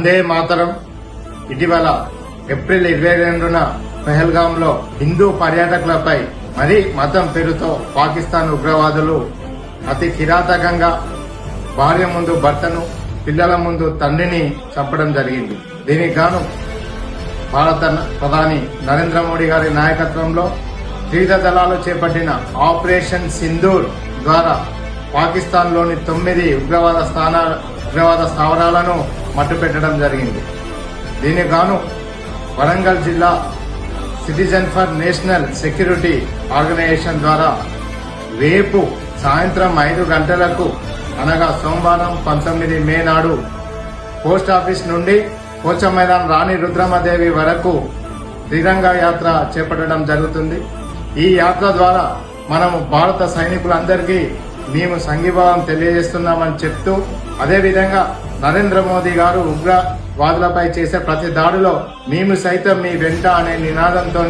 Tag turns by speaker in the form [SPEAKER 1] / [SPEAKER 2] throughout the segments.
[SPEAKER 1] వందే మాతరం. ఇటీవల ఏప్రిల్ 22న పెహల్గాంలో హిందూ పర్యాటకులపై మరి మతం పేరుతో పాకిస్తాన్ ఉగ్రవాదులు అతి కిరాతకంగా భార్య ముందు భర్తను, పిల్లల ముందు తండ్రిని చంపడం జరిగింది. దీనికి గాను భారత ప్రధాని నరేంద్ర మోడీ గారి నాయకత్వంలో త్రివిధ దళాలు చేపట్టిన ఆపరేషన్ సింధూర్ ద్వారా పాకిస్తాన్ లోని 9 ఉగ్రవాద స్థావరాలను మట్టుపెట్టడం జరిగింది. దీనికి గాను వరంగల్ జిల్లా citizen for national security organisation ద్వారా రేపు సాయంత్రం 5 గంటలకు అనగా సోమవారం 19 మే నాడు పోస్టాఫీస్ నుండి పోచం మైదాన్ రాణి రుద్రమదేవి వరకు త్రిరంగ యాత్ర చేపట్టడం జరుగుతుంది. ఈ యాత్ర ద్వారా మనము భారత సైనికులందరికీ మేము సంఘీభావం తెలియజేస్తున్నామని చెప్తూ, అదేవిధంగా నరేంద్ర మోదీ గారు ఉగ్రవాదులపై చేసే ప్రతి దాడిలో మేము సైతం మీ వెంట అనే నినాదంతో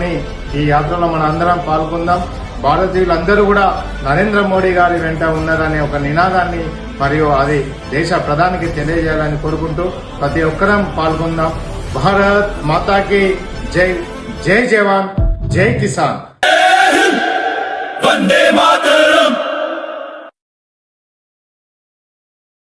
[SPEAKER 1] ఈ యాత్రలో మన అందరం పాల్గొందాం. భారతీయులందరూ కూడా నరేంద్ర మోడీ గారి వెంట ఉన్నారనే ఒక నినాదాన్ని మరియు అది దేశ ప్రధానికి తెలియజేయాలని కోరుకుంటూ ప్రతి ఒక్కరం పాల్గొందాం. భారత్ మాతాకి జై. జై జవాన్, జై కిసాన్.
[SPEAKER 2] వందే మాతరం.